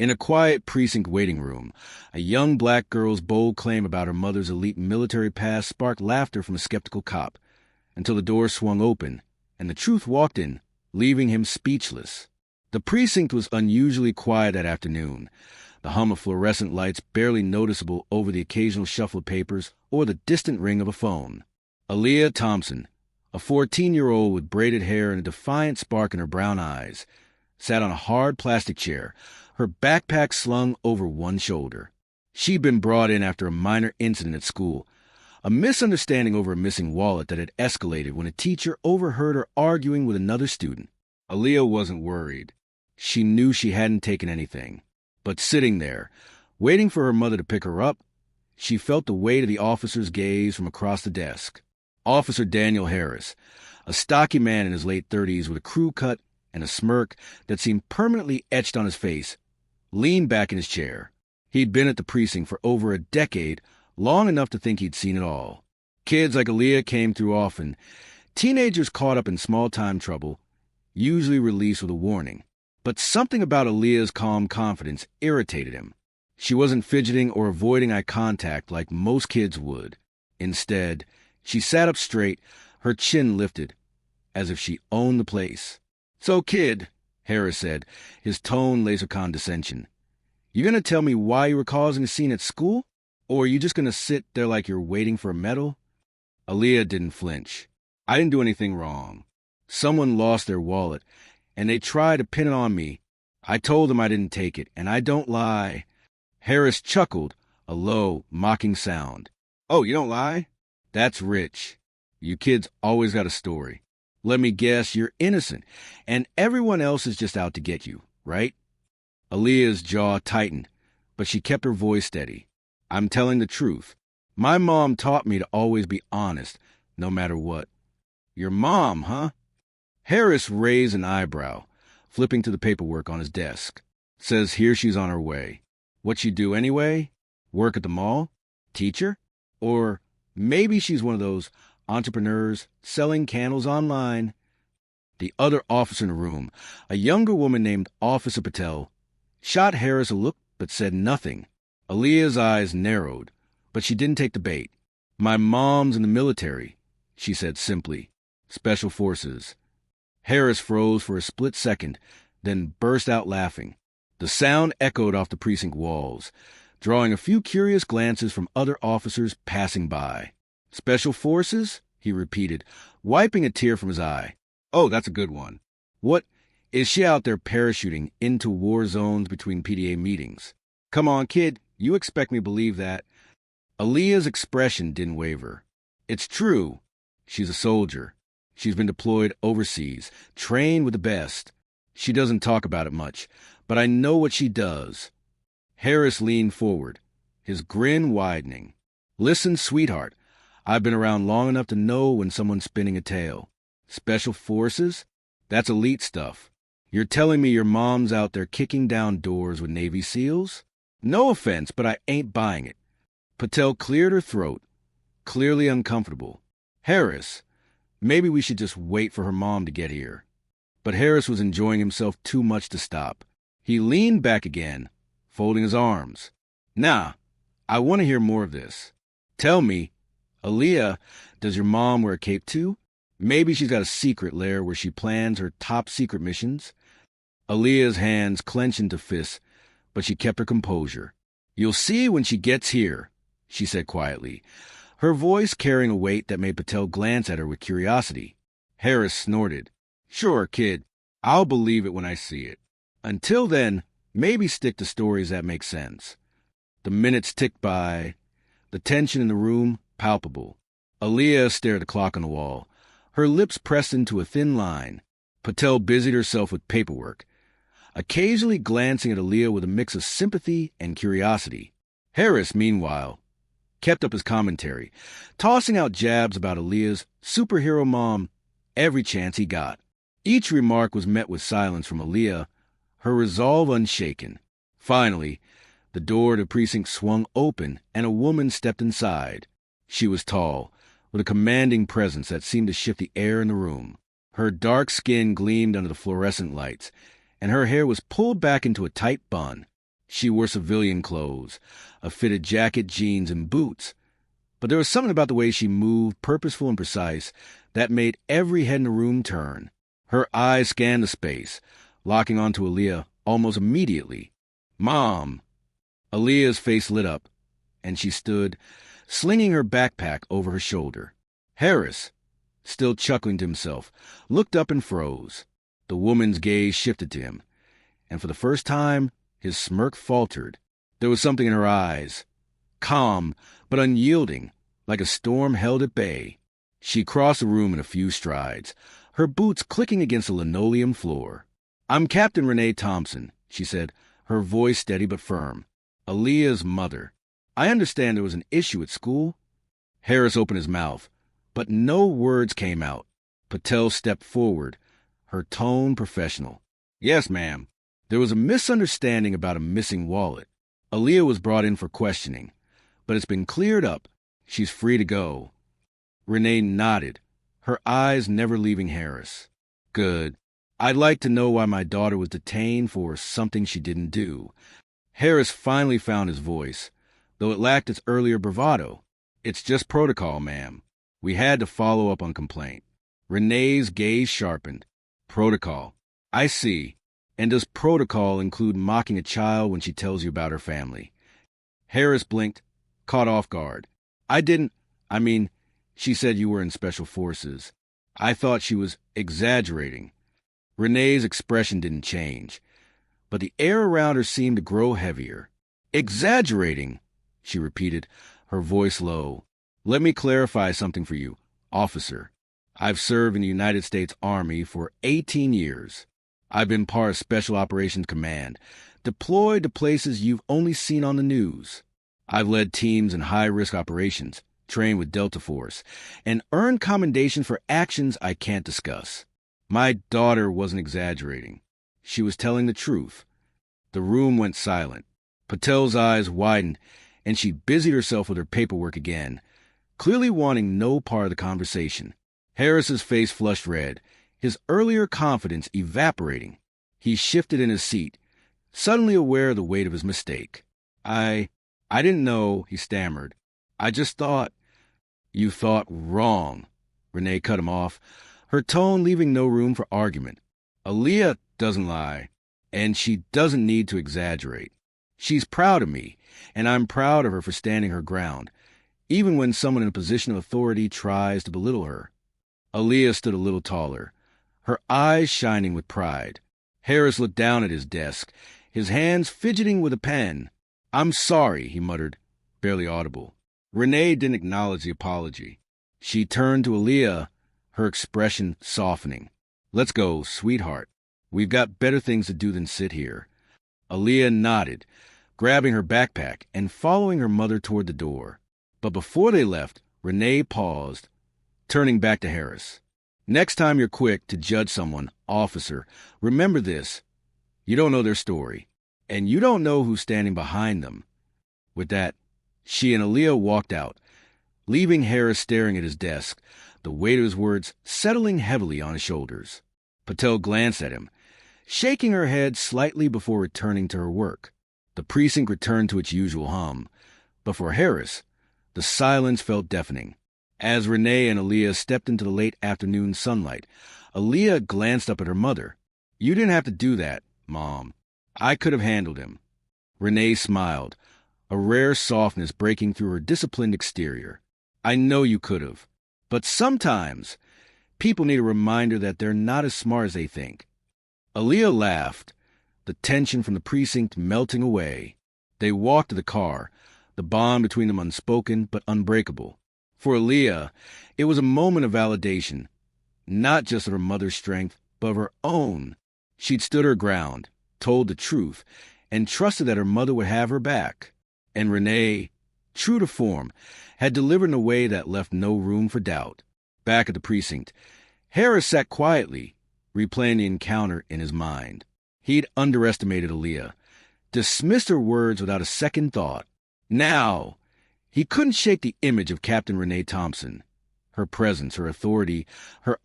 In a quiet precinct waiting room, a young black girl's bold claim about her mother's elite military past sparked laughter from a skeptical cop, until the door swung open, and the truth walked in, leaving him speechless. The precinct was unusually quiet that afternoon, the hum of fluorescent lights barely noticeable over the occasional shuffle of papers or the distant ring of a phone. Aaliyah Thompson, a 14-year-old with braided hair and a defiant spark in her brown eyes, sat on a hard plastic chair, her backpack slung over one shoulder. She'd been brought in after a minor incident at school, a misunderstanding over a missing wallet that had escalated when a teacher overheard her arguing with another student. Aaliyah wasn't worried. She knew she hadn't taken anything. But sitting there, waiting for her mother to pick her up, she felt the weight of the officer's gaze from across the desk. Officer Daniel Harris, a stocky man in his late 30s with a crew cut and a smirk that seemed permanently etched on his face, leaned back in his chair. He'd been at the precinct for over a decade, long enough to think he'd seen it all. Kids like Aaliyah came through often, teenagers caught up in small-time trouble, usually released with a warning. But something about Aaliyah's calm confidence irritated him. She wasn't fidgeting or avoiding eye contact like most kids would. Instead, she sat up straight, her chin lifted, as if she owned the place. "So, kid," Harris said, his tone laced with condescension, "you gonna tell me why you were causing a scene at school? Or are you just gonna sit there like you're waiting for a medal?" Aaliyah didn't flinch. "I didn't do anything wrong. Someone lost their wallet, and they tried to pin it on me. I told them I didn't take it, and I don't lie." Harris chuckled, a low, mocking sound. "Oh, you don't lie? That's rich. You kids always got a story. Let me guess, you're innocent, and everyone else is just out to get you, right?" Aaliyah's jaw tightened, but she kept her voice steady. "I'm telling the truth. My mom taught me to always be honest, no matter what." "Your mom, huh?" Harris raised an eyebrow, flipping to the paperwork on his desk. "Says here she's on her way. What she do anyway? Work at the mall? Teacher? Or maybe she's one of those entrepreneurs selling candles online." The other officer in the room, a younger woman named Officer Patel, shot Harris a look but said nothing. Aaliyah's eyes narrowed, but she didn't take the bait. "My mom's in the military," she said simply. "Special Forces." Harris froze for a split second, then burst out laughing. The sound echoed off the precinct walls, drawing a few curious glances from other officers passing by. "Special Forces?" he repeated, wiping a tear from his eye. "Oh, that's a good one. What, is she out there parachuting into war zones between PDA meetings? Come on, kid, you expect me to believe that?" Aaliyah's expression didn't waver. "It's true. She's a soldier. She's been deployed overseas, trained with the best. She doesn't talk about it much, but I know what she does." Harris leaned forward, his grin widening. "Listen, sweetheart, I've been around long enough to know when someone's spinning a tale. Special Forces? That's elite stuff. You're telling me your mom's out there kicking down doors with Navy SEALs? No offense, but I ain't buying it." Patel cleared her throat, clearly uncomfortable. "Harris, maybe we should just wait for her mom to get here." But Harris was enjoying himself too much to stop. He leaned back again, folding his arms. "Nah, I want to hear more of this. Tell me, Aaliyah, does your mom wear a cape too? Maybe she's got a secret lair where she plans her top-secret missions?" Aaliyah's hands clenched into fists, but she kept her composure. "You'll see when she gets here," she said quietly, her voice carrying a weight that made Patel glance at her with curiosity. Harris snorted. "Sure, kid. I'll believe it when I see it. Until then, maybe stick to stories that make sense." The minutes ticked by, the tension in the room palpable. Aaliyah stared at the clock on the wall, her lips pressed into a thin line. Patel busied herself with paperwork, occasionally glancing at Aaliyah with a mix of sympathy and curiosity. Harris, meanwhile, kept up his commentary, tossing out jabs about Aaliyah's superhero mom every chance he got. Each remark was met with silence from Aaliyah, her resolve unshaken. Finally, the door to the precinct swung open and a woman stepped inside. She was tall, with a commanding presence that seemed to shift the air in the room. Her dark skin gleamed under the fluorescent lights, and her hair was pulled back into a tight bun. She wore civilian clothes, a fitted jacket, jeans, and boots. But there was something about the way she moved, purposeful and precise, that made every head in the room turn. Her eyes scanned the space, locking onto Aaliyah almost immediately. "Mom!" Aaliyah's face lit up, and she stood, slinging her backpack over her shoulder. Harris, still chuckling to himself, looked up and froze. The woman's gaze shifted to him, and for the first time, his smirk faltered. There was something in her eyes, calm but unyielding, like a storm held at bay. She crossed the room in a few strides, her boots clicking against the linoleum floor. "I'm Captain Renee Thompson," she said, her voice steady but firm. "Aaliyah's mother. I understand there was an issue at school." Harris opened his mouth, but no words came out. Patel stepped forward, her tone professional. "Yes, ma'am. There was a misunderstanding about a missing wallet. Aaliyah was brought in for questioning, but it's been cleared up. She's free to go." Renee nodded, her eyes never leaving Harris. "Good. I'd like to know why my daughter was detained for something she didn't do." Harris finally found his voice, though it lacked its earlier bravado. "It's just protocol, ma'am. We had to follow up on complaint." Renee's gaze sharpened. "Protocol. I see. And does protocol include mocking a child when she tells you about her family?" Harris blinked, caught off guard. I mean, she said you were in special forces. I thought she was exaggerating." Renee's expression didn't change, but the air around her seemed to grow heavier. "Exaggerating," she repeated, her voice low. "Let me clarify something for you, officer. I've served in the United States Army for 18 years. I've been part of Special Operations Command, deployed to places you've only seen on the news. I've led teams in high-risk operations, trained with Delta Force, and earned commendations for actions I can't discuss. My daughter wasn't exaggerating. She was telling the truth." The room went silent. Patel's eyes widened, and she busied herself with her paperwork again, clearly wanting no part of the conversation. Harris's face flushed red, his earlier confidence evaporating. He shifted in his seat, suddenly aware of the weight of his mistake. I didn't know," he stammered. "I just thought—" "You thought wrong," Renee cut him off, her tone leaving no room for argument. "Aaliyah doesn't lie, and she doesn't need to exaggerate. She's proud of me, and I'm proud of her for standing her ground, even when someone in a position of authority tries to belittle her." Aaliyah stood a little taller, her eyes shining with pride. Harris looked down at his desk, his hands fidgeting with a pen. "I'm sorry," he muttered, barely audible. Renee didn't acknowledge the apology. She turned to Aaliyah, her expression softening. "Let's go, sweetheart. We've got better things to do than sit here." Aaliyah nodded, grabbing her backpack and following her mother toward the door. But before they left, Renee paused, turning back to Harris. "Next time you're quick to judge someone, officer, remember this. You don't know their story, and you don't know who's standing behind them." With that, she and Aaliyah walked out, leaving Harris staring at his desk, the weight of his words settling heavily on his shoulders. Patel glanced at him, shaking her head slightly before returning to her work. The precinct returned to its usual hum, but for Harris, the silence felt deafening. As Renee and Aaliyah stepped into the late afternoon sunlight, Aaliyah glanced up at her mother. "You didn't have to do that, Mom. I could have handled him." Renee smiled, a rare softness breaking through her disciplined exterior. "I know you could have. But sometimes people need a reminder that they're not as smart as they think." Aaliyah laughed, the tension from the precinct melting away. They walked to the car, the bond between them unspoken but unbreakable. For Aaliyah, it was a moment of validation, not just of her mother's strength, but of her own. She'd stood her ground, told the truth, and trusted that her mother would have her back. And Renee, true to form, had delivered in a way that left no room for doubt. Back at the precinct, Harris sat quietly, replaying the encounter in his mind. He'd underestimated Aaliyah, dismissed her words without a second thought. Now, he couldn't shake the image of Captain Renee Thompson, her presence, her authority, her